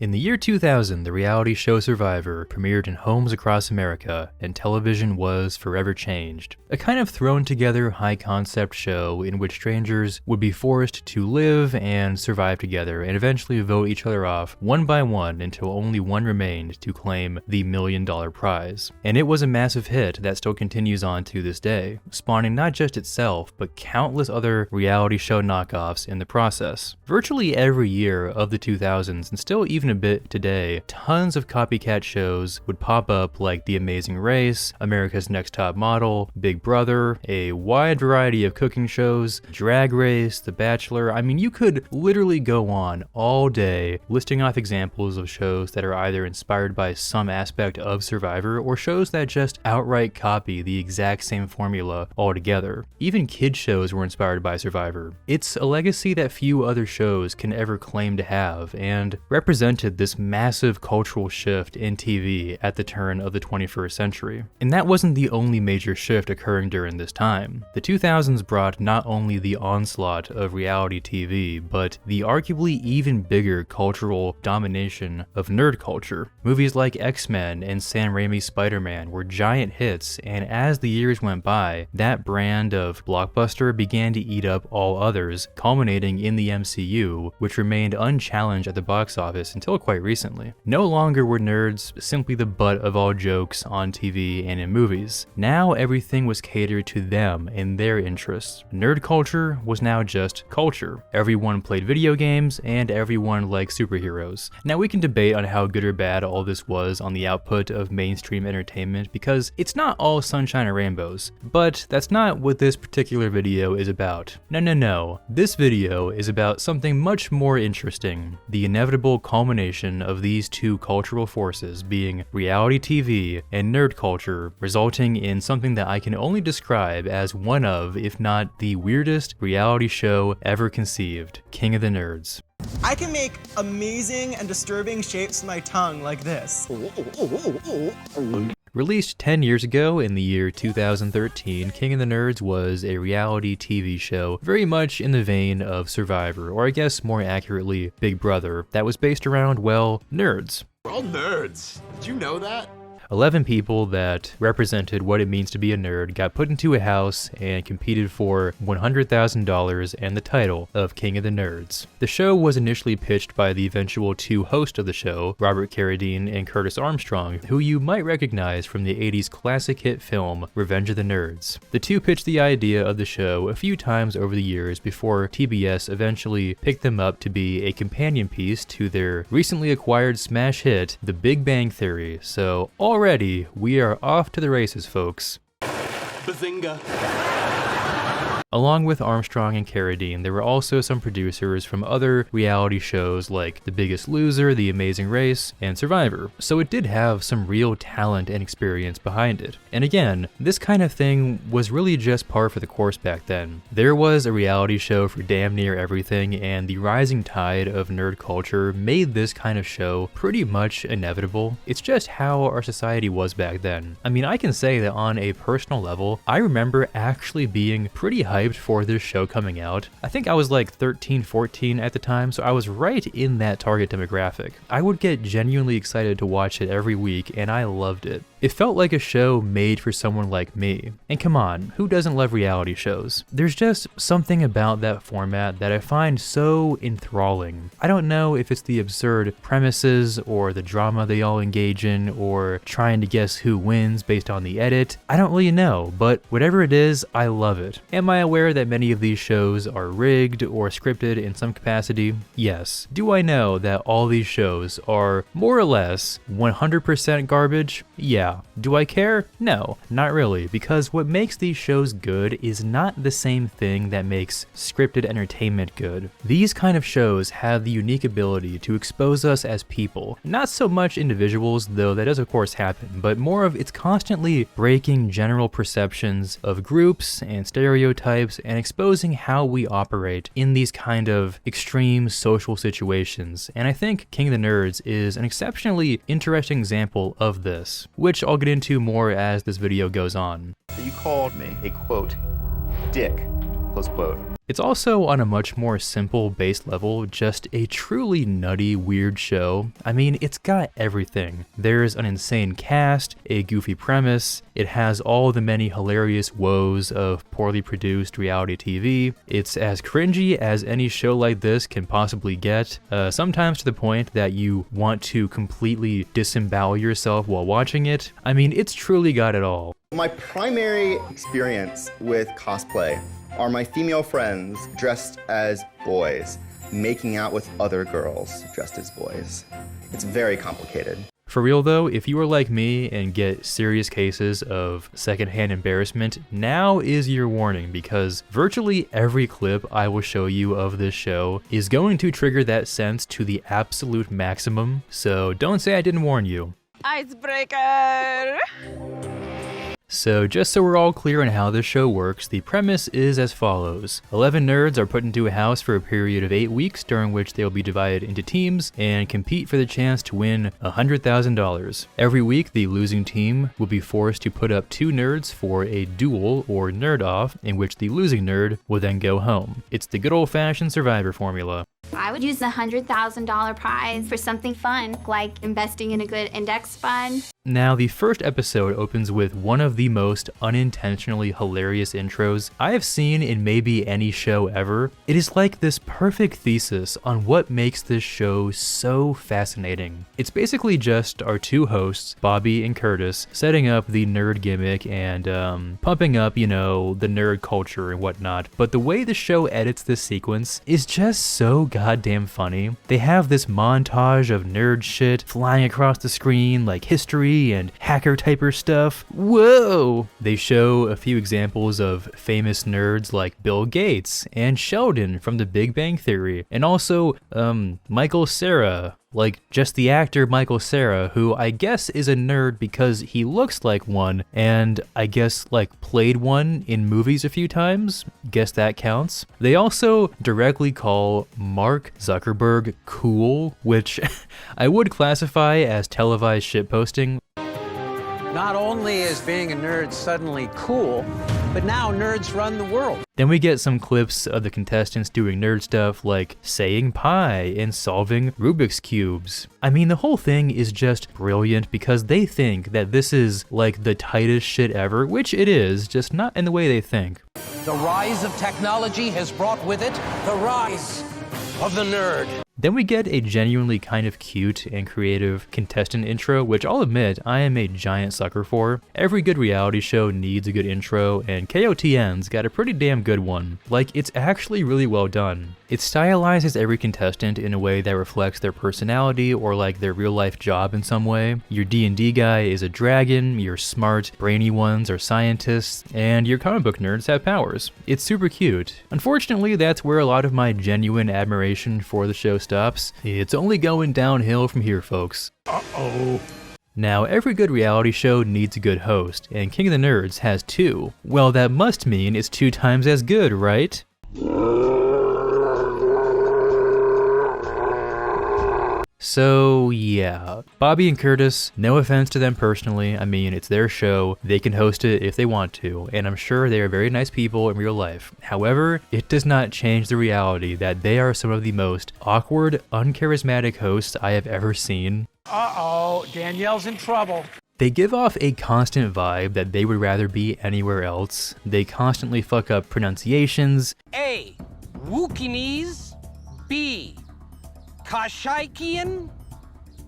In the year 2000, the reality show Survivor premiered in homes across America, and television was forever changed. A kind of thrown together high-concept show in which strangers would be forced to live and survive together and eventually vote each other off one by one until only one remained to claim the $1 million prize. And it was a massive hit that still continues on to this day, spawning not just itself, but countless other reality show knockoffs in the process. Virtually every year of the 2000s, and still even a bit today, tons of copycat shows would pop up like The Amazing Race, America's Next Top Model, Big Brother, a wide variety of cooking shows, Drag Race, The Bachelor. I mean, you could literally go on all day listing off examples of shows that are either inspired by some aspect of Survivor or shows that just outright copy the exact same formula altogether. Even kid shows were inspired by Survivor. It's a legacy that few other shows can ever claim to have, and represented this massive cultural shift in TV at the turn of the 21st century. And that wasn't the only major shift occurring during this time. The 2000s brought not only the onslaught of reality TV, but the arguably even bigger cultural domination of nerd culture. Movies like X-Men and Sam Raimi's Spider-Man were giant hits, and as the years went by, that brand of blockbuster began to eat up all others, culminating in the MCU, which remained unchallenged at the box office until quite recently. No longer were nerds simply the butt of all jokes on TV and in movies. Now everything was catered to them and their interests. Nerd culture was now just culture. Everyone played video games and everyone liked superheroes. Now we can debate on how good or bad all this was on the output of mainstream entertainment because it's not all sunshine and rainbows, but that's not what this particular video is about. No. This video is about something much more interesting, the inevitable culmination of these two cultural forces being reality TV and nerd culture, resulting in something that I can only describe as one of, if not the weirdest reality show ever conceived, King of the Nerds. I can make amazing and disturbing shapes with my tongue like this. Released 10 years ago in the year 2013, King of the Nerds was a reality TV show very much in the vein of Survivor, or I guess more accurately, Big Brother, that was based around, well, nerds. We're all nerds. Did you know that? 11 people that represented what it means to be a nerd got put into a house and competed for $100,000 and the title of King of the Nerds. The show was initially pitched by the eventual two hosts of the show, Robert Carradine and Curtis Armstrong, who you might recognize from the 80s classic hit film Revenge of the Nerds. The two pitched the idea of the show a few times over the years before TBS eventually picked them up to be a companion piece to their recently acquired smash hit, The Big Bang Theory. So already, we are off to the races, folks. Bazinga. Along with Armstrong and Carradine, there were also some producers from other reality shows like The Biggest Loser, The Amazing Race, and Survivor, so it did have some real talent and experience behind it. And again, this kind of thing was really just par for the course back then. There was a reality show for damn near everything, and the rising tide of nerd culture made this kind of show pretty much inevitable. It's just how our society was back then. I mean, I can say that on a personal level, I remember actually being pretty hyped for this show coming out. I think I was like 13, 14 at the time, so I was right in that target demographic. I would get genuinely excited to watch it every week, and I loved it. It felt like a show made for someone like me. And come on, who doesn't love reality shows? There's just something about that format that I find so enthralling. I don't know if it's the absurd premises or the drama they all engage in or trying to guess who wins based on the edit. I don't really know, but whatever it is, I love it. Am I aware that many of these shows are rigged or scripted in some capacity? Yes. Do I know that all these shows are more or less 100% garbage? Yeah. Do I care? No, not really, because what makes these shows good is not the same thing that makes scripted entertainment good. These kind of shows have the unique ability to expose us as people. Not so much individuals, though that does of course happen, but more of it's constantly breaking general perceptions of groups and stereotypes and exposing how we operate in these kind of extreme social situations. And I think King of the Nerds is an exceptionally interesting example of this, which I'll get into more as this video goes on. You called me a, quote, dick, close quote. It's also, on a much more simple base level, just a truly nutty, weird show. I mean, it's got everything. There's an insane cast, a goofy premise, it has all the many hilarious woes of poorly produced reality TV. It's as cringy as any show like this can possibly get, sometimes to the point that you want to completely disembowel yourself while watching it. I mean, it's truly got it all. My primary experience with cosplay are my female friends dressed as boys, making out with other girls dressed as boys. It's very complicated. For real though, if you are like me and get serious cases of secondhand embarrassment, now is your warning, because virtually every clip I will show you of this show is going to trigger that sense to the absolute maximum, so don't say I didn't warn you. Icebreaker! So just so we're all clear on how this show works, the premise is as follows. 11 nerds are put into a house for a period of 8 weeks, during which they'll be divided into teams and compete for the chance to win $100,000. Every week, the losing team will be forced to put up 2 nerds for a duel or nerd-off, in which the losing nerd will then go home. It's the good old-fashioned Survivor formula. I would use the $100,000 prize for something fun, like investing in a good index fund. Now, the first episode opens with one of the most unintentionally hilarious intros I have seen in maybe any show ever. It is like this perfect thesis on what makes this show so fascinating. It's basically just our 2 hosts, Bobby and Curtis, setting up the nerd gimmick and pumping up, you know, the nerd culture and whatnot. But the way the show edits this sequence is just so goddamn funny. They have this montage of nerd shit flying across the screen like history and hacker typer stuff. Whoa! They show a few examples of famous nerds like Bill Gates and Sheldon from The Big Bang Theory, and also Michael Cera, like just the actor Michael Cera, who I guess is a nerd because he looks like one, and I guess like played one in movies a few times. Guess that counts. They also directly call Mark Zuckerberg cool, which I would classify as televised shitposting. Not only is being a nerd suddenly cool, but now nerds run the world. Then we get some clips of the contestants doing nerd stuff like saying pi and solving Rubik's Cubes. I mean, the whole thing is just brilliant because they think that this is like the tightest shit ever, which it is, just not in the way they think. The rise of technology has brought with it the rise of the nerd. Then we get a genuinely kind of cute and creative contestant intro, which I'll admit I am a giant sucker for. Every good reality show needs a good intro, and KOTN's got a pretty damn good one. Like, it's actually really well done. It stylizes every contestant in a way that reflects their personality or like their real life job in some way. Your D&D guy is a dragon, your smart, brainy ones are scientists, and your comic book nerds have powers. It's super cute. Unfortunately, that's where a lot of my genuine admiration for the show stops. It's only going downhill from here, folks. Uh-oh. Now, every good reality show needs a good host, and King of the Nerds has 2. Well, that must mean it's 2 times as good, right? So yeah, Bobby and Curtis, no offense to them personally, I mean, it's their show, they can host it if they want to, and I'm sure they are very nice people in real life. However, it does not change the reality that they are some of the most awkward, uncharismatic hosts I have ever seen. Uh-oh, Danielle's in trouble. They give off a constant vibe that they would rather be anywhere else. They constantly fuck up pronunciations. A. Wookieese. B. Kashaikian.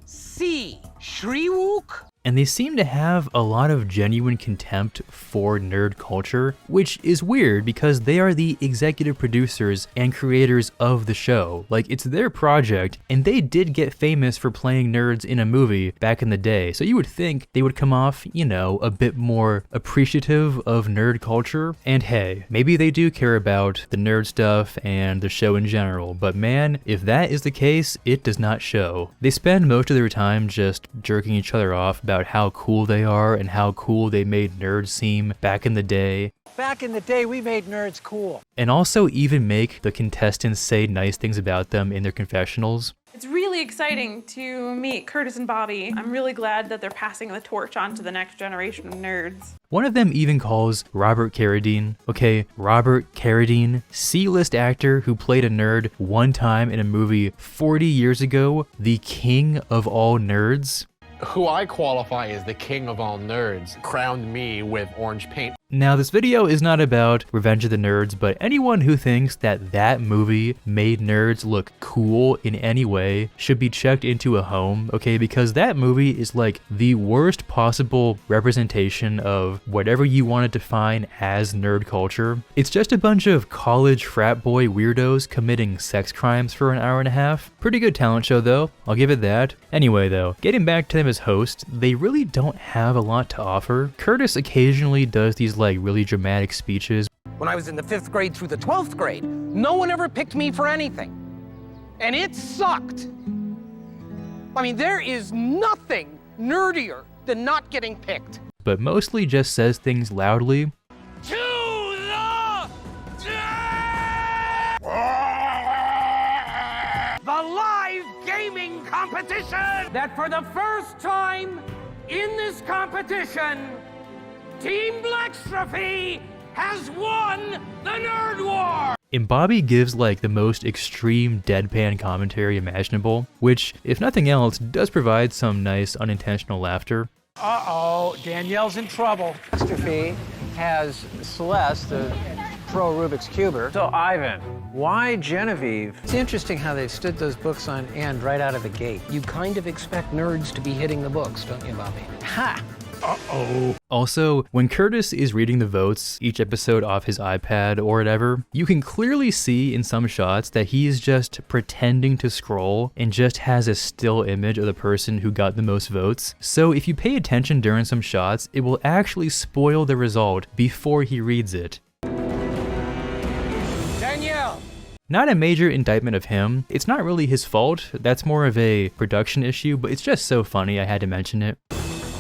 C. Shriwook. And they seem to have a lot of genuine contempt for nerd culture, which is weird because they are the executive producers and creators of the show. Like, it's their project, and they did get famous for playing nerds in a movie back in the day, so you would think they would come off, you know, a bit more appreciative of nerd culture. And hey, maybe they do care about the nerd stuff and the show in general, but man, if that is the case, it does not show. They spend most of their time just jerking each other off about how cool they are and how cool they made nerds seem back in the day. Back in the day, we made nerds cool. And also even make the contestants say nice things about them in their confessionals. It's really really exciting to meet Curtis and Bobby. I'm really glad that they're passing the torch on to the next generation of nerds. One of them even calls Robert Carradine, okay, Robert Carradine, C-list actor who played a nerd one time in a movie 40 years ago, the king of all nerds. Who I qualify as the king of all nerds, crowned me with orange paint. Now, this video is not about Revenge of the Nerds, but anyone who thinks that that movie made nerds look cool in any way should be checked into a home, okay? Because that movie is like the worst possible representation of whatever you want to define as nerd culture. It's just a bunch of college frat boy weirdos committing sex crimes for an hour and a half. Pretty good talent show though, I'll give it that. Anyway though, getting back to them as hosts, they really don't have a lot to offer. Curtis occasionally does these like really dramatic speeches. When I was in the 5th grade through the 12th grade, no one ever picked me for anything. And it sucked. I mean, there is nothing nerdier than not getting picked. But mostly just says things loudly. To the live gaming competition! That for the first time in this competition, Team Blackstrophe has won the Nerd War! And Bobby gives like the most extreme deadpan commentary imaginable, which, if nothing else, does provide some nice unintentional laughter. Uh-oh, Danielle's in trouble. Blackstrophe has Celeste, the pro Rubik's Cuber. So Ivan, why Genevieve? It's interesting how they've stood those books on end right out of the gate. You kind of expect nerds to be hitting the books, don't you, Bobby? Ha! Uh-oh. Also, when Curtis is reading the votes each episode off his iPad or whatever, you can clearly see in some shots that he is just pretending to scroll and just has a still image of the person who got the most votes. So if you pay attention during some shots, it will actually spoil the result before he reads it. Danielle! Not a major indictment of him. It's not really his fault. That's more of a production issue, but it's just so funny I had to mention it.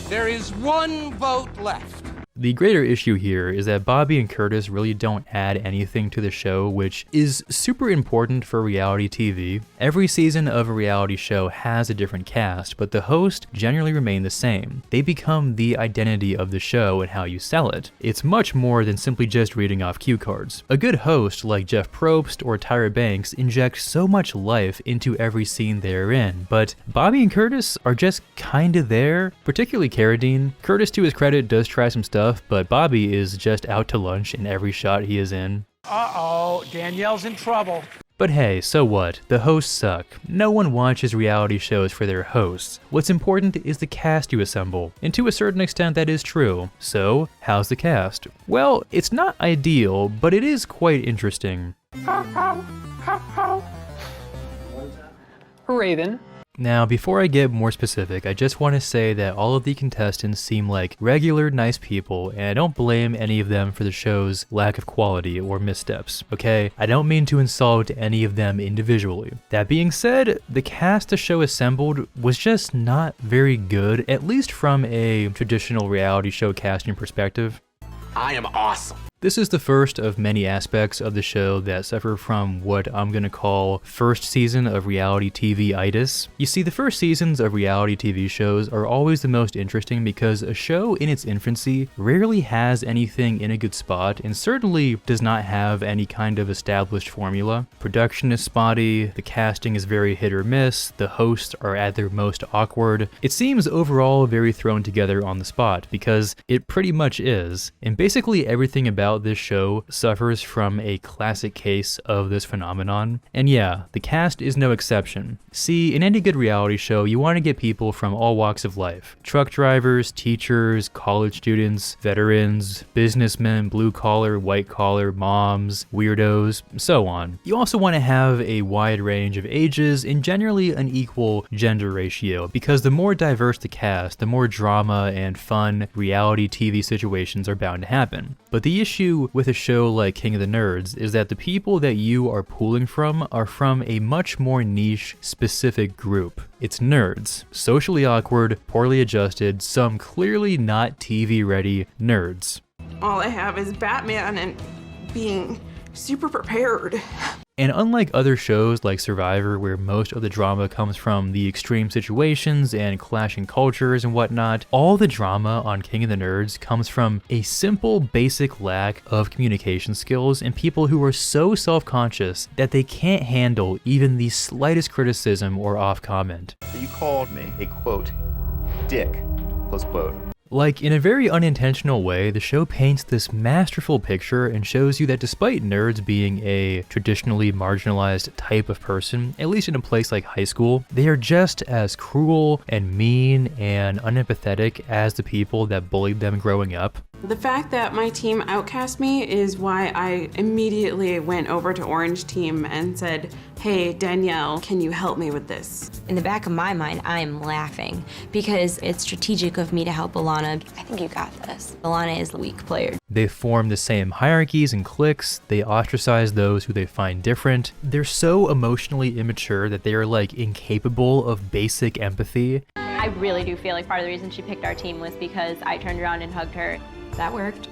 There is one vote left. The greater issue here is that Bobby and Curtis really don't add anything to the show, which is super important for reality TV. Every season of a reality show has a different cast, but the hosts generally remain the same. They become the identity of the show and how you sell it. It's much more than simply just reading off cue cards. A good host like Jeff Probst or Tyra Banks inject so much life into every scene they're in, but Bobby and Curtis are just kinda there, particularly Carradine. Curtis, to his credit, does try some stuff, but Bobby is just out to lunch in every shot he is in. Uh-oh, Danielle's in trouble. But hey, so what? The hosts suck. No one watches reality shows for their hosts. What's important is the cast you assemble, and to a certain extent that is true. So, how's the cast? Well, it's not ideal, but it is quite interesting. Raven. Now, before I get more specific, I just want to say that all of the contestants seem like regular, nice people, and I don't blame any of them for the show's lack of quality or missteps, okay? I don't mean to insult any of them individually. That being said, the cast the show assembled was just not very good, at least from a traditional reality show casting perspective. I am awesome. This is the first of many aspects of the show that suffer from what I'm gonna call first season of reality TV-itis. You see, the first seasons of reality TV shows are always the most interesting because a show in its infancy rarely has anything in a good spot and certainly does not have any kind of established formula. Production is spotty, the casting is very hit or miss, the hosts are at their most awkward. It seems overall very thrown together on the spot because it pretty much is, and basically everything about this show suffers from a classic case of this phenomenon. And yeah, the cast is no exception. See, in any good reality show, you want to get people from all walks of life. Truck drivers, teachers, college students, veterans, businessmen, blue collar, white collar, moms, weirdos, so on. You also want to have a wide range of ages and generally an equal gender ratio, because the more diverse the cast, the more drama and fun reality TV situations are bound to happen. But the issue with a show like King of the Nerds is that the people that you are pulling from are from a much more niche, specific group. It's nerds. Socially awkward, poorly adjusted, some clearly not TV-ready nerds. All I have is Batman and being super prepared. And unlike other shows like Survivor, where most of the drama comes from the extreme situations and clashing cultures and whatnot, all the drama on King of the Nerds comes from a simple, basic lack of communication skills and people who are so self-conscious that they can't handle even the slightest criticism or off comment. You called me a, quote, dick, close quote. Like, in a very unintentional way, the show paints this masterful picture and shows you that despite nerds being a traditionally marginalized type of person, at least in a place like high school, they are just as cruel and mean and unempathetic as the people that bullied them growing up. The fact that my team outcast me is why I immediately went over to Orange Team and said, hey, Danielle, can you help me with this? In the back of my mind, I am laughing because it's strategic of me to help Alana. I think you got this. Alana is the weak player. They form the same hierarchies and cliques, they ostracize those who they find different. They're so emotionally immature that they are like incapable of basic empathy. I really do feel like part of the reason she picked our team was because I turned around and hugged her. That worked.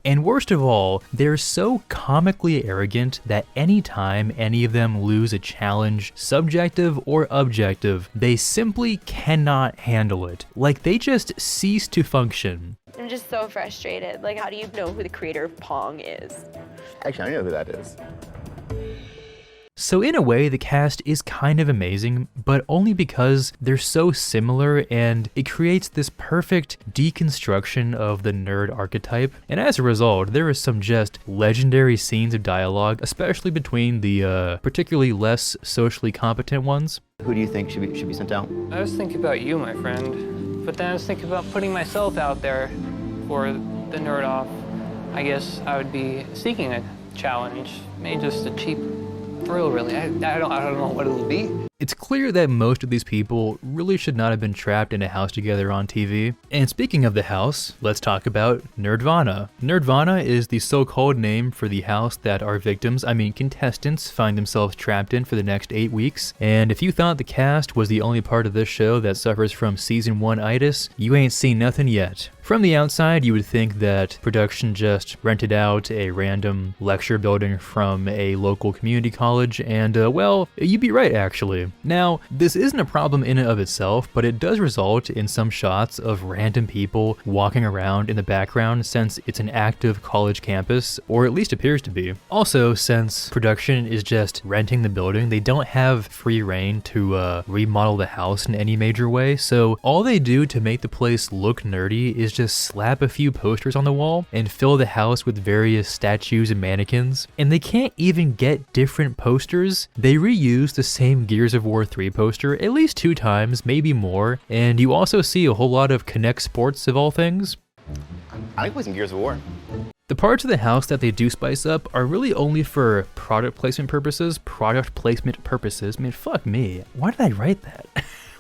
And worst of all, they're so comically arrogant that anytime any of them lose a challenge, subjective or objective, they simply cannot handle it. Like, they just cease to function. I'm just so frustrated. Like, how do you know who the creator of Pong is? Actually, I know who that is. So in a way, the cast is kind of amazing, but only because they're so similar and it creates this perfect deconstruction of the nerd archetype. And as a result, there are some just legendary scenes of dialogue, especially between the particularly less socially competent ones. Who do you think should be sent out? I was thinking about you, my friend, but then I was thinking about putting myself out there for the nerd off. I guess I would be seeking a challenge, maybe just a cheap thrill, really. I don't know what it'll be. It's clear that most of these people really should not have been trapped in a house together on TV. And speaking of the house, let's talk about Nerdvana. Nerdvana is the so-called name for the house that our victims, contestants, find themselves trapped in for the next 8 weeks. And if you thought the cast was the only part of this show that suffers from season 1-itis, you ain't seen nothing yet. From the outside, you would think that production just rented out a random lecture building from a local community college, and well, you'd be right actually. Now, this isn't a problem in and of itself, but it does result in some shots of random people walking around in the background since it's an active college campus, or at least appears to be. Also, since production is just renting the building, they don't have free reign to remodel the house in any major way, so all they do to make the place look nerdy is just slap a few posters on the wall and fill the house with various statues and mannequins. And they can't even get different posters. They reuse the same Gears of War 3 poster at least 2 times, maybe more, and you also see a whole lot of Kinect Sports of all things. I like playing Gears of War. The parts of the house that they do spice up are really only for product placement purposes. Man, fuck me. Why did I write that?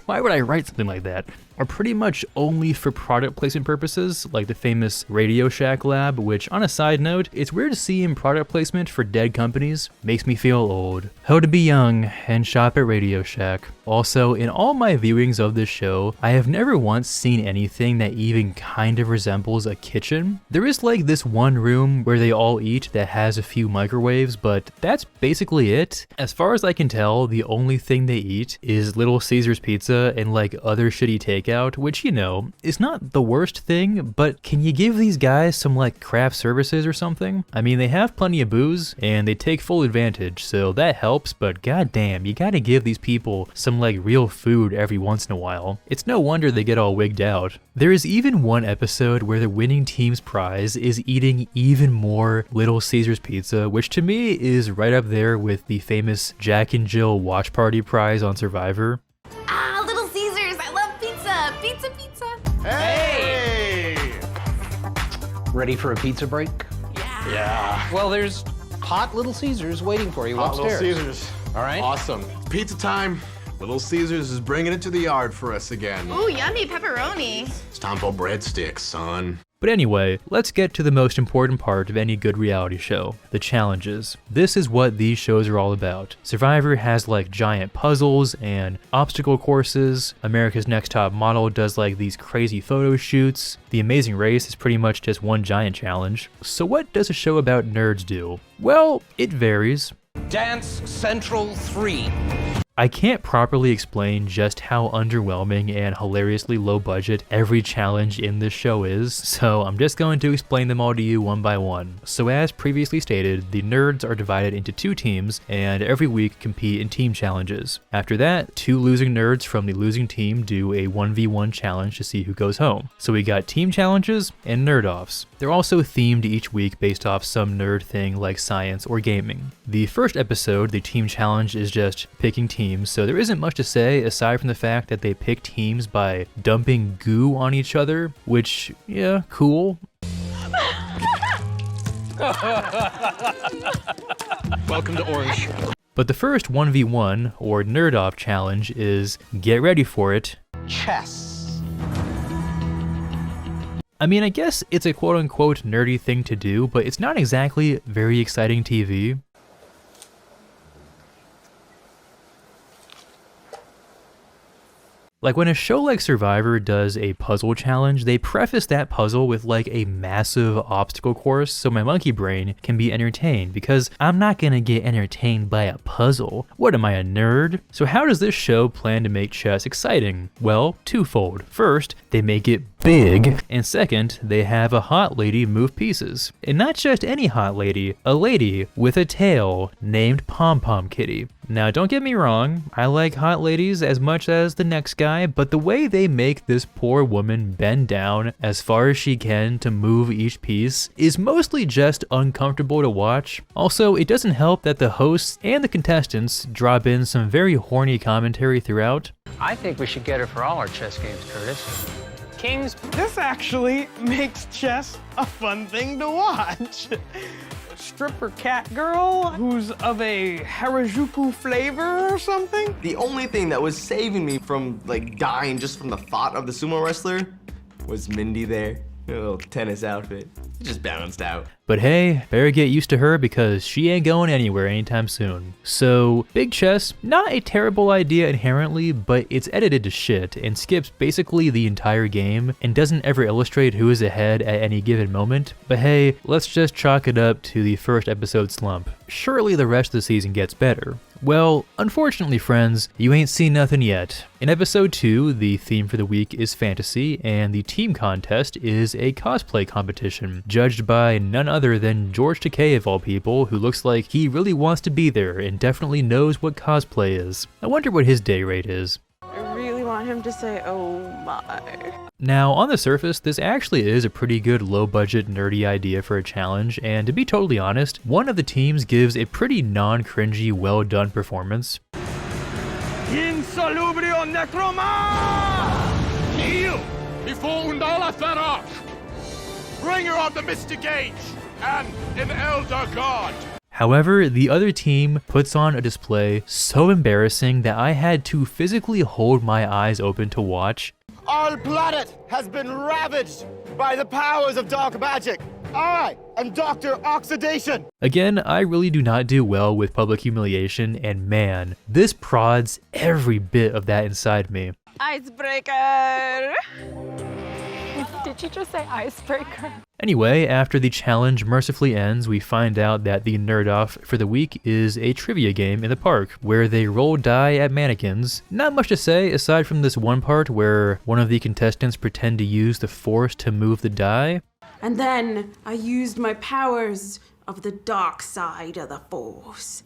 Why would I write something like that? Are pretty much only for product placement purposes, like the famous Radio Shack lab, which on a side note, it's weird to see in product placement for dead companies. Makes me feel old. How to be young and shop at Radio Shack. Also, in all my viewings of this show, I have never once seen anything that even kind of resembles a kitchen. There is like this one room where they all eat that has a few microwaves, but that's basically it. As far as I can tell, the only thing they eat is Little Caesars pizza and like other shitty takeout, which, you know, is not the worst thing, but can you give these guys some like craft services or something? I mean, they have plenty of booze and they take full advantage, so that helps, but goddamn, you gotta give these people some like real food every once in a while. It's no wonder they get all wigged out. There is even one episode where the winning team's prize is eating even more Little Caesars pizza, which to me is right up there with the famous Jack and Jill watch party prize on Survivor. Ah, Little Caesars, I love pizza! Pizza, pizza! Hey! Ready for a pizza break? Yeah. Well, there's hot Little Caesars waiting for you upstairs. Little Caesars. All right. Awesome. Pizza time. Little Caesars is bringing it to the yard for us again. Ooh, yummy pepperoni. It's time for breadsticks, son. But anyway, let's get to the most important part of any good reality show, the challenges. This is what these shows are all about. Survivor has like giant puzzles and obstacle courses. America's Next Top Model does like these crazy photo shoots. The Amazing Race is pretty much just one giant challenge. So what does a show about nerds do? Well, it varies. Dance Central 3. I can't properly explain just how underwhelming and hilariously low budget every challenge in this show is, so I'm just going to explain them all to you one by one. So as previously stated, the nerds are divided into 2 teams and every week compete in team challenges. After that, 2 losing nerds from the losing team do a 1v1 challenge to see who goes home. So we got team challenges and nerd-offs. They're also themed each week based off some nerd thing like science or gaming. The first episode, the team challenge, is just picking teams, so there isn't much to say aside from the fact that they pick teams by dumping goo on each other, which, yeah, cool. Welcome to Orange. But the first 1v1 or nerd-off challenge is, get ready for it, Chess. I mean, I guess it's a quote-unquote nerdy thing to do, but it's not exactly very exciting TV. Like when a show like Survivor does a puzzle challenge, they preface that puzzle with like a massive obstacle course so my monkey brain can be entertained, because I'm not gonna get entertained by a puzzle. What am I, a nerd? So how does this show plan to make chess exciting? Well, twofold. First, they make it big, and second, they have a hot lady move pieces. And not just any hot lady, a lady with a tail named Pom Pom Kitty. Now don't get me wrong, I like hot ladies as much as the next guy, but the way they make this poor woman bend down as far as she can to move each piece is mostly just uncomfortable to watch. Also, it doesn't help that the hosts and the contestants drop in some very horny commentary throughout. I think we should get her for all our chess games, Curtis. Kings, this actually makes chess a fun thing to watch. Stripper cat girl who's of a Harajuku flavor or something? The only thing that was saving me from like dying just from the thought of the sumo wrestler was Mindy there. A little tennis outfit. It just balanced out. But hey, better get used to her because she ain't going anywhere anytime soon. So, big chess, not a terrible idea inherently, but it's edited to shit and skips basically the entire game and doesn't ever illustrate who is ahead at any given moment. But hey, let's just chalk it up to the first episode slump. Surely the rest of the season gets better. Well, unfortunately friends, you ain't seen nothing yet. In episode 2, the theme for the week is fantasy, and the team contest is a cosplay competition, judged by none other than George Takei of all people, who looks like he really wants to be there and definitely knows what cosplay is. I wonder what his day rate is. I really want him to say, oh my. Now, on the surface, this actually is a pretty good low-budget, nerdy idea for a challenge, and to be totally honest, one of the teams gives a pretty non-cringy, well-done performance. Insalubrio necroma! Kneel before Undala Tharach! Bringer of the Mystic Age and an Elder God! However, the other team puts on a display so embarrassing that I had to physically hold my eyes open to watch. Our planet has been ravaged by the powers of dark magic. I am Dr. Oxidation. Again, I really do not do well with public humiliation, and man, this prods every bit of that inside me. Icebreaker! Did you just say icebreaker? Anyway, after the challenge mercifully ends, we find out that the nerd-off for the week is a trivia game in the park, where they roll die at mannequins. Not much to say aside from this one part where one of the contestants pretend to use the force to move the die. And then I used my powers of the dark side of the force.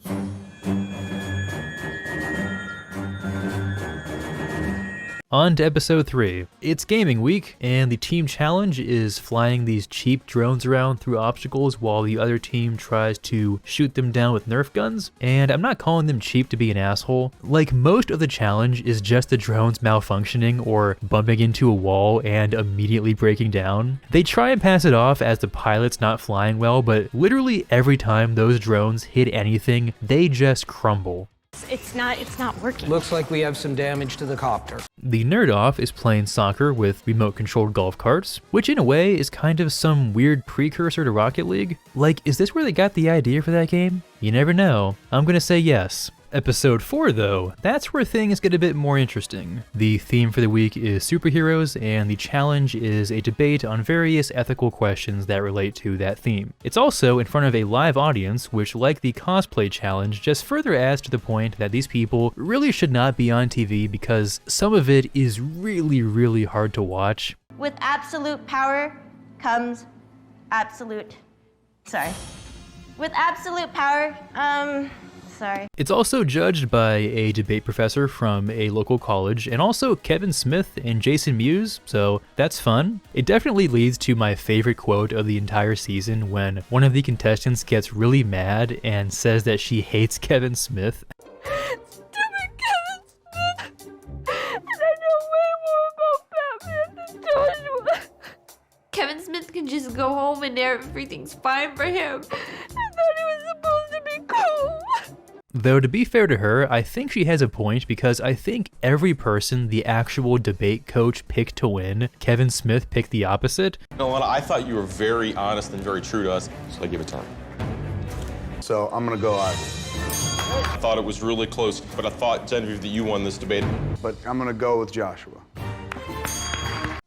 On to episode 3. It's gaming week, and the team challenge is flying these cheap drones around through obstacles while the other team tries to shoot them down with Nerf guns. And I'm not calling them cheap to be an asshole. Like, most of the challenge is just the drones malfunctioning or bumping into a wall and immediately breaking down. They try and pass it off as the pilot's not flying well, but literally every time those drones hit anything, they just crumble. It's not working. Looks like we have some damage to the copter. The nerd-off is playing soccer with remote-controlled golf carts, which in a way is kind of some weird precursor to Rocket League. Like, is this where they got the idea for that game? You never know. I'm gonna say yes. Episode 4 though, that's where things get a bit more interesting. The theme for the week is superheroes, and the challenge is a debate on various ethical questions that relate to that theme. It's also in front of a live audience, which, like the cosplay challenge, just further adds to the point that these people really should not be on TV because some of it is really hard to watch. With absolute power comes absolute... Sorry. With absolute power, sorry. It's also judged by a debate professor from a local college, and also Kevin Smith and Jason Mewes, so that's fun. It definitely leads to my favorite quote of the entire season when one of the contestants gets really mad and says that she hates Kevin Smith. Stupid Kevin Smith! And I know way more about Batman than Joshua. Kevin Smith can just go home and everything's fine for him. I thought he was supposed to be cool. Though to be fair to her, I think she has a point because I think every person the actual debate coach picked to win, Kevin Smith picked the opposite. Alana, I thought you were very honest and very true to us, so I give it to her. So I'm gonna go Ivy. I thought it was really close, but I thought, Genevieve, that you won this debate. But I'm gonna go with Joshua.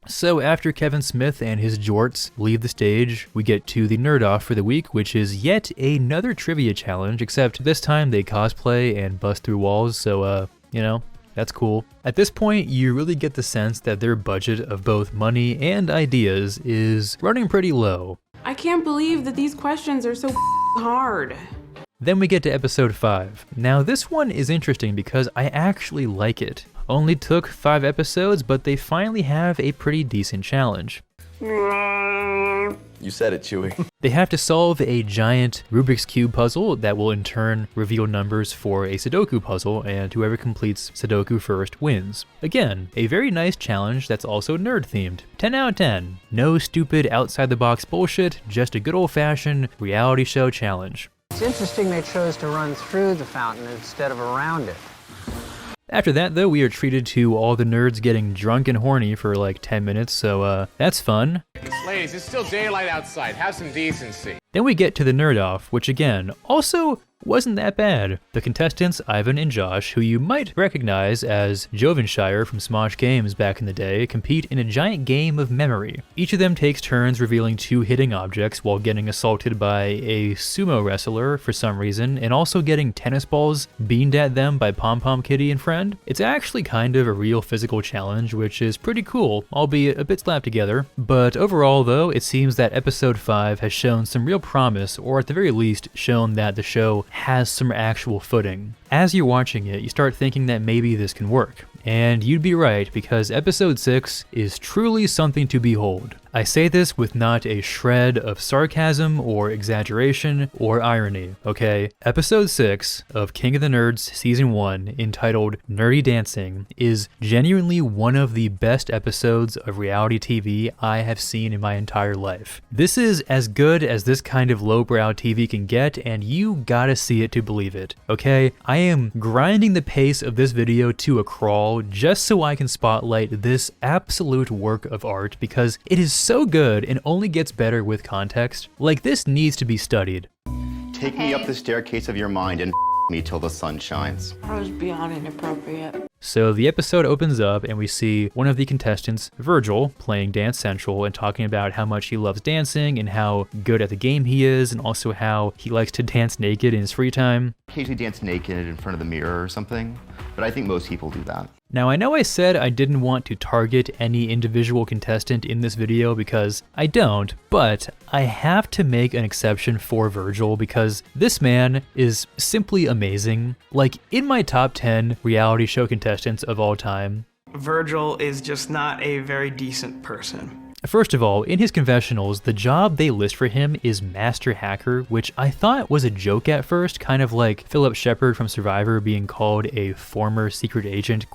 So after Kevin Smith and his jorts leave the stage, we get to the Nerd Off for the week, which is yet another trivia challenge, except this time they cosplay and bust through walls, so you know, that's cool. At this point, you really get the sense that their budget of both money and ideas is running pretty low. I can't believe that these questions are so hard. Then we get to episode 5. Now this one is interesting because I actually like it. Only took 5 episodes, but they finally have a pretty decent challenge. You said it, Chewie. They have to solve a giant Rubik's Cube puzzle that will in turn reveal numbers for a Sudoku puzzle, and whoever completes Sudoku first wins. Again, a very nice challenge that's also nerd themed. 10 out of 10. No stupid outside the box bullshit, just a good old fashioned reality show challenge. It's interesting they chose to run through the fountain instead of around it. After that though, we are treated to all the nerds getting drunk and horny for like 10 minutes, so that's fun. Ladies, it's still daylight outside. Have some decency. Then we get to the Nerd Off, which again, also wasn't that bad. The contestants, Ivan and Josh, who you might recognize as Jovenshire from Smosh Games back in the day, compete in a giant game of memory. Each of them takes turns revealing 2 hitting objects while getting assaulted by a sumo wrestler for some reason, and also getting tennis balls beamed at them by Pom Pom Kitty and friend. It's actually kind of a real physical challenge, which is pretty cool, albeit a bit slapped together. But overall though, it seems that episode 5 has shown some real promise, or at the very least shown that the show has some actual footing. As you're watching it, you start thinking that maybe this can work. And you'd be right, because episode 6 is truly something to behold. I say this with not a shred of sarcasm or exaggeration or irony, okay? Episode 6 of King of the Nerds Season 1, entitled Nerdy Dancing, is genuinely one of the best episodes of reality TV I have seen in my entire life. This is as good as this kind of lowbrow TV can get, and you gotta see it to believe it, okay? I am grinding the pace of this video to a crawl just so I can spotlight this absolute work of art because it is so good and only gets better with context. Like, this needs to be studied. Take me up the staircase of your mind and me till the sun shines. That was beyond inappropriate. So the episode opens up and we see one of the contestants, Virgil, playing Dance Central and talking about how much he loves dancing and how good at the game he is, and also how he likes to dance naked in his free time. Occasionally dance naked in front of the mirror or something, but I think most people do that. Now I know I said I didn't want to target any individual contestant in this video because I don't, but I have to make an exception for Virgil because this man is simply amazing. Like, in my top 10 reality show contestants of all time, Virgil is just not a very decent person. First of all, in his confessionals, the job they list for him is Master Hacker, which I thought was a joke at first, kind of like Philip Shepard from Survivor being called a former secret agent ?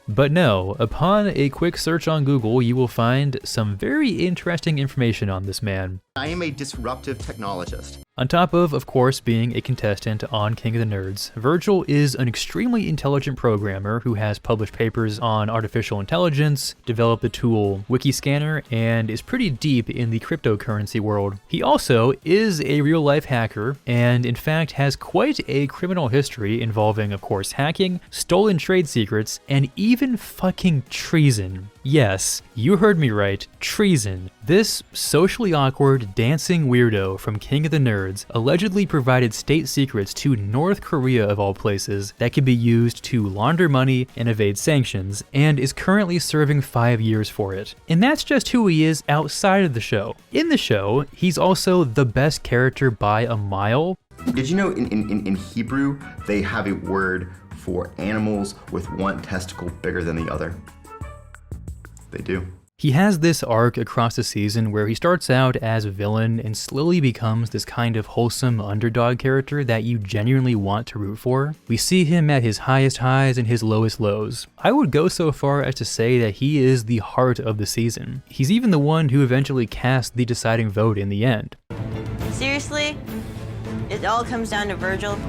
But no, upon a quick search on Google, you will find some very interesting information on this man. I am a disruptive technologist. On top of course, being a contestant on King of the Nerds, Virgil is an extremely intelligent programmer who has published papers on artificial intelligence, developed the tool Wikiscanner, and is pretty deep in the cryptocurrency world. He also is a real-life hacker, and in fact has quite a criminal history involving, of course, hacking, stolen trade secrets, and even fucking treason. Yes, you heard me right, treason. This socially awkward, dancing weirdo from King of the Nerds allegedly provided state secrets to North Korea of all places that could be used to launder money and evade sanctions, and is currently serving 5 years for it. And that's just who he is outside of the show. In the show, he's also the best character by a mile. Did you know in Hebrew, they have a word for animals with one testicle bigger than the other? They do. He has this arc across the season where he starts out as a villain and slowly becomes this kind of wholesome underdog character that you genuinely want to root for. We see him at his highest highs and his lowest lows. I would go so far as to say that he is the heart of the season. He's even the one who eventually cast the deciding vote in the end. Seriously? It all comes down to Virgil?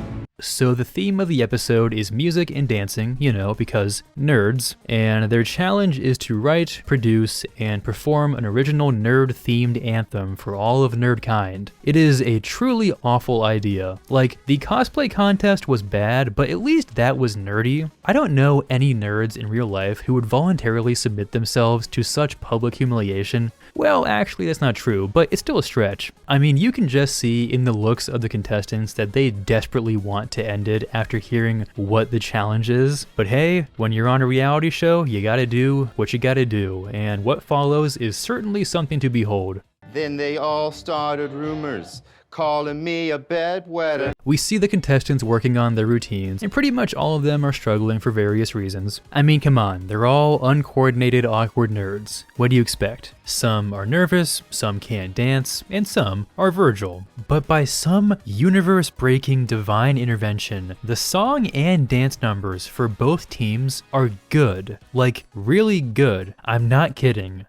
So the theme of the episode is music and dancing, you know, because nerds, and their challenge is to write, produce, and perform an original nerd-themed anthem for all of nerdkind. It is a truly awful idea. Like, the cosplay contest was bad, but at least that was nerdy. I don't know any nerds in real life who would voluntarily submit themselves to such public humiliation. Well, actually that's not true, but it's still a stretch. I mean, you can just see in the looks of the contestants that they desperately want to end it after hearing what the challenge is. But hey, when you're on a reality show, you gotta do what you gotta do, and what follows is certainly something to behold. Then they all started rumors, calling me a bedwetter. We see the contestants working on their routines, and pretty much all of them are struggling for various reasons. I mean, come on, they're all uncoordinated, awkward nerds. What do you expect? Some are nervous, some can't dance, and some are Virgil. But by some universe-breaking divine intervention, the song and dance numbers for both teams are good. Like, really good. I'm not kidding.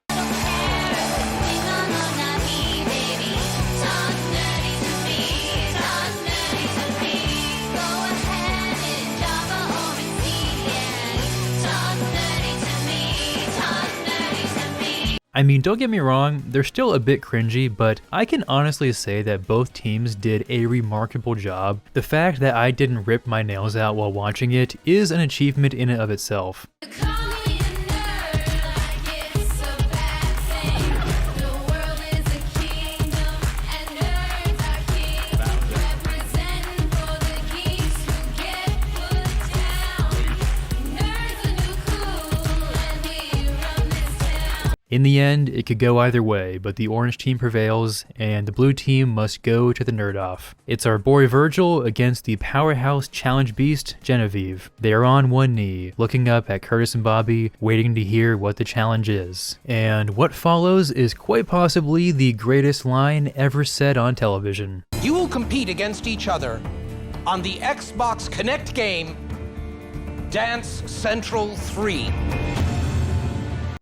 I mean, don't get me wrong, they're still a bit cringy, but I can honestly say that both teams did a remarkable job. The fact that I didn't rip my nails out while watching it is an achievement in and of itself. In the end, it could go either way, but the orange team prevails, and the blue team must go to the nerd-off. It's our boy Virgil against the powerhouse challenge beast, Genevieve. They are on one knee, looking up at Curtis and Bobby, waiting to hear what the challenge is. And what follows is quite possibly the greatest line ever said on television. You will compete against each other on the Xbox Connect game, Dance Central 3.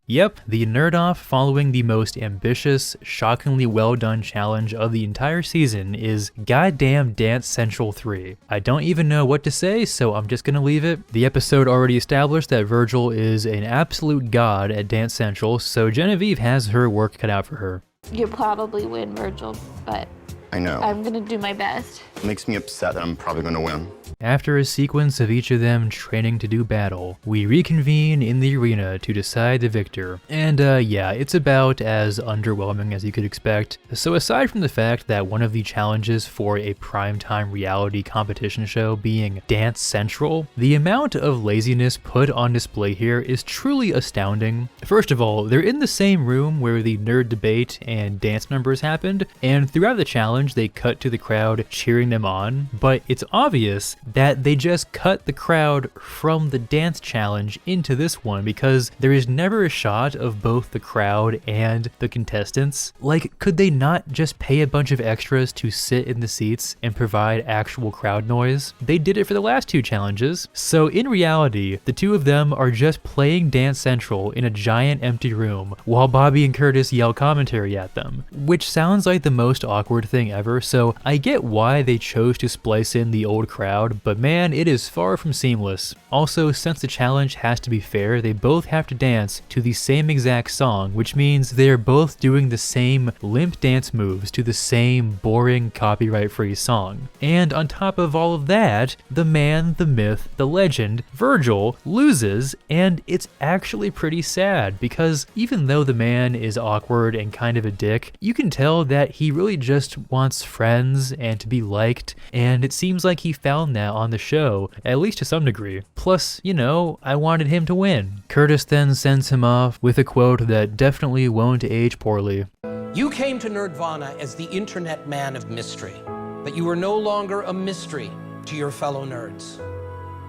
Yep, the nerd-off following the most ambitious, shockingly well-done challenge of the entire season is goddamn Dance Central 3. I don't even know what to say, so I'm just gonna leave it. The episode already established that Virgil is an absolute god at Dance Central, so Genevieve has her work cut out for her. You'll probably win, Virgil, but I know. I'm gonna do my best. It makes me upset that I'm probably gonna win. After a sequence of each of them training to do battle, we reconvene in the arena to decide the victor. And yeah, it's about as underwhelming as you could expect. So aside from the fact that one of the challenges for a primetime reality competition show being Dance Central, the amount of laziness put on display here is truly astounding. First of all, they're in the same room where the nerd debate and dance numbers happened, and throughout the challenge they cut to the crowd cheering them on, but it's obvious that they just cut the crowd from the dance challenge into this one because there is never a shot of both the crowd and the contestants. Like, could they not just pay a bunch of extras to sit in the seats and provide actual crowd noise? They did it for the last 2 challenges. So in reality, the 2 of them are just playing Dance Central in a giant empty room while Bobby and Curtis yell commentary at them, which sounds like the most awkward thing ever, so I get why they chose to splice in the old crowd, but man, it is far from seamless. Also, since the challenge has to be fair, they both have to dance to the same exact song, which means they're both doing the same limp dance moves to the same boring copyright-free song. And on top of all of that, the man, the myth, the legend, Virgil, loses, and it's actually pretty sad because even though the man is awkward and kind of a dick, you can tell that he really just wants friends and to be liked, and it seems like he found that on the show, at least to some degree. Plus, you know, I wanted him to win. Curtis then sends him off with a quote that definitely won't age poorly. You came to Nerdvana as the internet man of mystery, but you are no longer a mystery to your fellow nerds.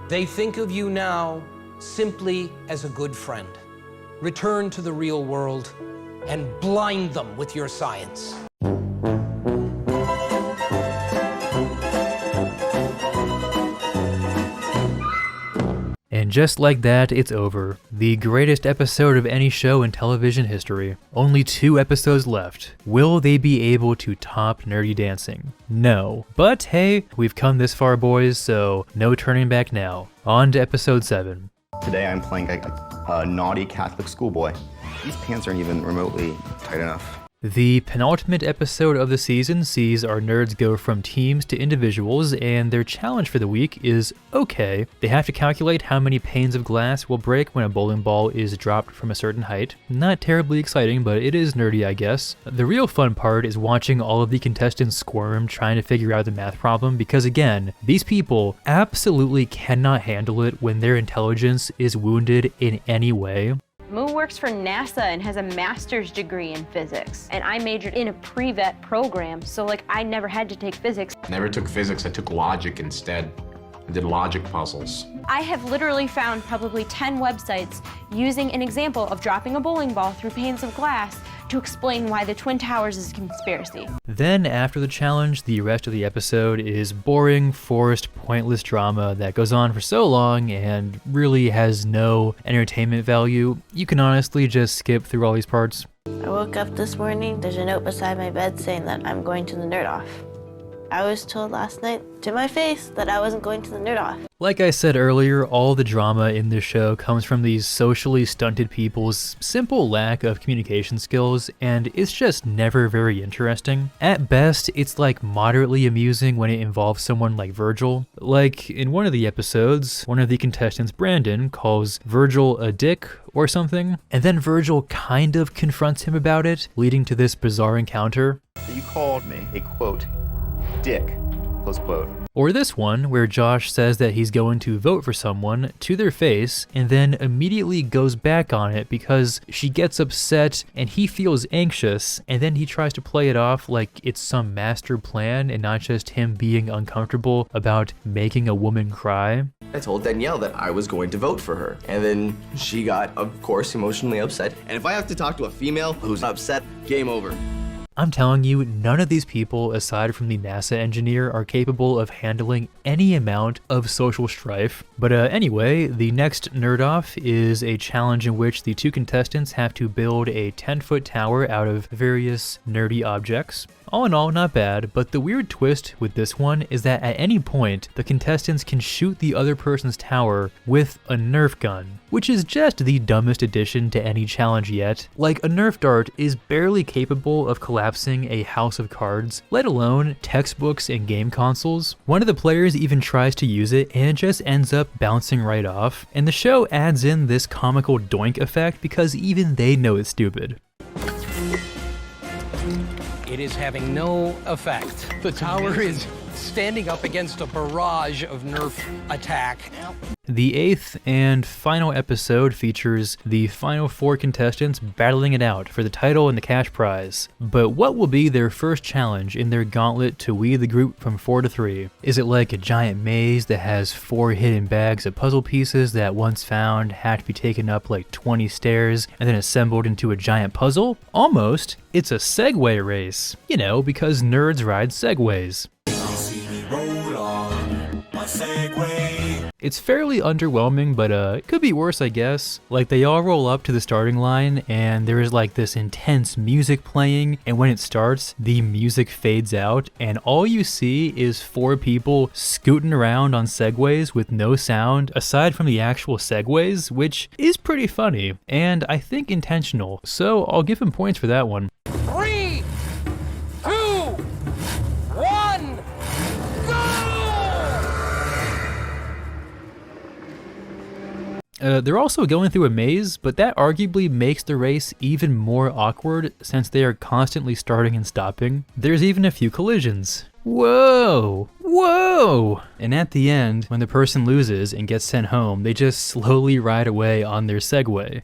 They think of you now simply as a good friend. Return to the real world and blind them with your science. And just like that, it's over. The greatest episode of any show in television history. Only 2 episodes left. Will they be able to top Nerdy Dancing? No. But hey, we've come this far, boys, so no turning back now. On to episode 7. Today I'm playing a naughty Catholic schoolboy. These pants aren't even remotely tight enough. The penultimate episode of the season sees our nerds go from teams to individuals, and their challenge for the week is okay. They have to calculate how many panes of glass will break when a bowling ball is dropped from a certain height. Not terribly exciting, but it is nerdy, I guess. The real fun part is watching all of the contestants squirm trying to figure out the math problem, because again, these people absolutely cannot handle it when their intelligence is wounded in any way. Moo works for NASA and has a master's degree in physics. And I majored in a pre-vet program, so like I never had to take physics. Never took physics, I took logic instead. I did logic puzzles. I have literally found probably 10 websites using an example of dropping a bowling ball through panes of glass to explain why the Twin Towers is a conspiracy. Then after the challenge, the rest of the episode is boring, forced, pointless drama that goes on for so long and really has no entertainment value. You can honestly just skip through all these parts. I woke up this morning, there's a note beside my bed saying that I'm going to the Nerd Off. I was told last night to my face that I wasn't going to the Nerd Off. Like I said earlier, all the drama in this show comes from these socially stunted people's simple lack of communication skills, and it's just never very interesting. At best, it's like moderately amusing when it involves someone like Virgil. Like in one of the episodes, one of the contestants, Brandon, calls Virgil a dick or something, and then Virgil kind of confronts him about it, leading to this bizarre encounter. You called me a, quote, dick, close quote. Or this one, where Josh says that he's going to vote for someone to their face and then immediately goes back on it because she gets upset and he feels anxious, and then he tries to play it off like it's some master plan and not just him being uncomfortable about making a woman cry. I told Danielle that I was going to vote for her, and then she got, of course, emotionally upset. And if I have to talk to a female who's upset, game over. I'm telling you, none of these people, aside from the NASA engineer, are capable of handling any amount of social strife. But anyway, the next Nerd Off is a challenge in which the 2 contestants have to build a 10-foot tower out of various nerdy objects. All in all, not bad, but the weird twist with this one is that at any point, the contestants can shoot the other person's tower with a Nerf gun, which is just the dumbest addition to any challenge yet. Like, a Nerf dart is barely capable of collapsing a house of cards, let alone textbooks and game consoles. One of the players even tries to use it and it just ends up bouncing right off, and the show adds in this comical doink effect because even they know it's stupid. It is having no effect. The tower is standing up against a barrage of Nerf attack. The 8th and final episode features the final 4 contestants battling it out for the title and the cash prize. But what will be their first challenge in their gauntlet to weed the group from 4 to 3? Is it like a giant maze that has 4 hidden bags of puzzle pieces that once found had to be taken up like 20 stairs and then assembled into a giant puzzle? Almost. It's a Segway race. You know, because nerds ride Segways. It's fairly underwhelming, but it could be worse, I guess. Like, they all roll up to the starting line, and there is like this intense music playing, and when it starts, the music fades out, and all you see is 4 people scooting around on Segways with no sound, aside from the actual Segways, which is pretty funny, and I think intentional, so I'll give him points for that one. 3, 2, 1, go! They're also going through a maze, but that arguably makes the race even more awkward since they are constantly starting and stopping. There's even a few collisions. Whoa! Whoa! And at the end, when the person loses and gets sent home, they just slowly ride away on their Segway.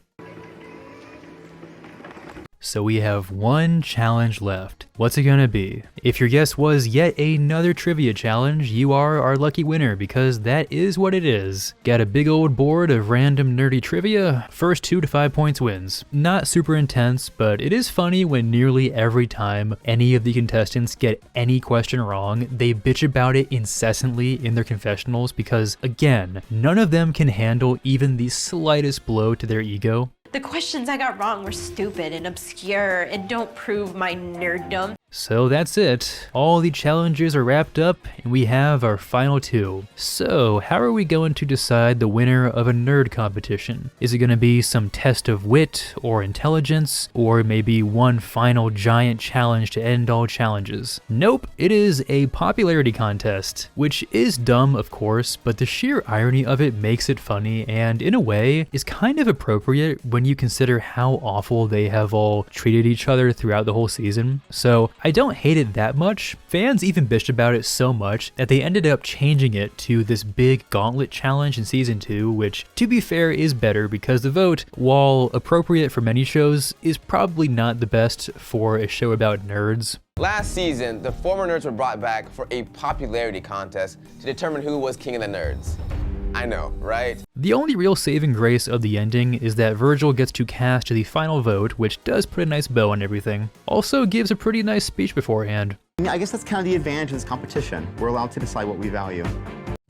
So we have one challenge left. What's it gonna be? If your guess was yet another trivia challenge, you are our lucky winner because that is what it is. Got a big old board of random nerdy trivia, first 2 to 5 points wins. Not super intense, but it is funny when nearly every time any of the contestants get any question wrong, they bitch about it incessantly in their confessionals because, again, none of them can handle even the slightest blow to their ego. The questions I got wrong were stupid and obscure and don't prove my nerddom. So that's it. All the challenges are wrapped up and we have our final 2. So how are we going to decide the winner of a nerd competition? Is it going to be some test of wit or intelligence, or maybe one final giant challenge to end all challenges? Nope, it is a popularity contest, which is dumb of course, but the sheer irony of it makes it funny and in a way is kind of appropriate when you consider how awful they have all treated each other throughout the whole season. So I don't hate it that much. Fans even bitched about it so much that they ended up changing it to this big gauntlet challenge in season 2, which to be fair is better because the vote, while appropriate for many shows, is probably not the best for a show about nerds. Last season, the former nerds were brought back for a popularity contest to determine who was king of the nerds. I know, right? The only real saving grace of the ending is that Virgil gets to cast the final vote, which does put a nice bow on everything. Also gives a pretty nice speech beforehand. I guess that's kind of the advantage of this competition. We're allowed to decide what we value.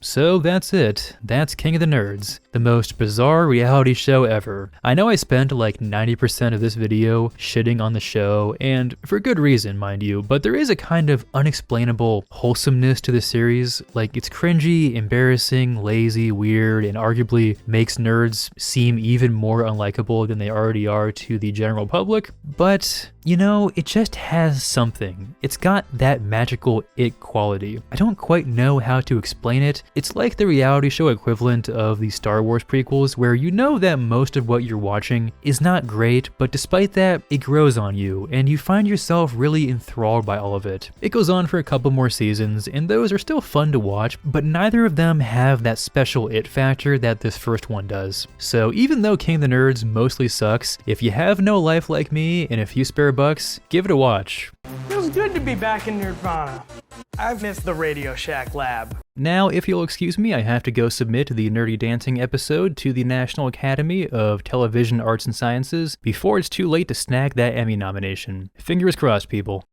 So that's it. That's King of the Nerds, the most bizarre reality show ever. I know I spent like 90% of this video shitting on the show, and for good reason, mind you, but there is a kind of unexplainable wholesomeness to the series. Like, it's cringy, embarrassing, lazy, weird, and arguably makes nerds seem even more unlikable than they already are to the general public. But, you know, it just has something. It's got that magical it quality. I don't quite know how to explain it. It's like the reality show equivalent of the Star Wars prequels, where you know that most of what you're watching is not great, but despite that, it grows on you, and you find yourself really enthralled by all of it. It goes on for a couple more seasons, and those are still fun to watch, but neither of them have that special it factor that this first one does. So even though King of the Nerds mostly sucks, if you have no life like me and a few spare bucks, give it a watch. Feels good to be back in Nerdvana. I've missed the Radio Shack lab. Now, if you'll excuse me, I have to go submit the Nerdy Dancing episode to the National Academy of Television Arts and Sciences before it's too late to snag that Emmy nomination. Fingers crossed, people.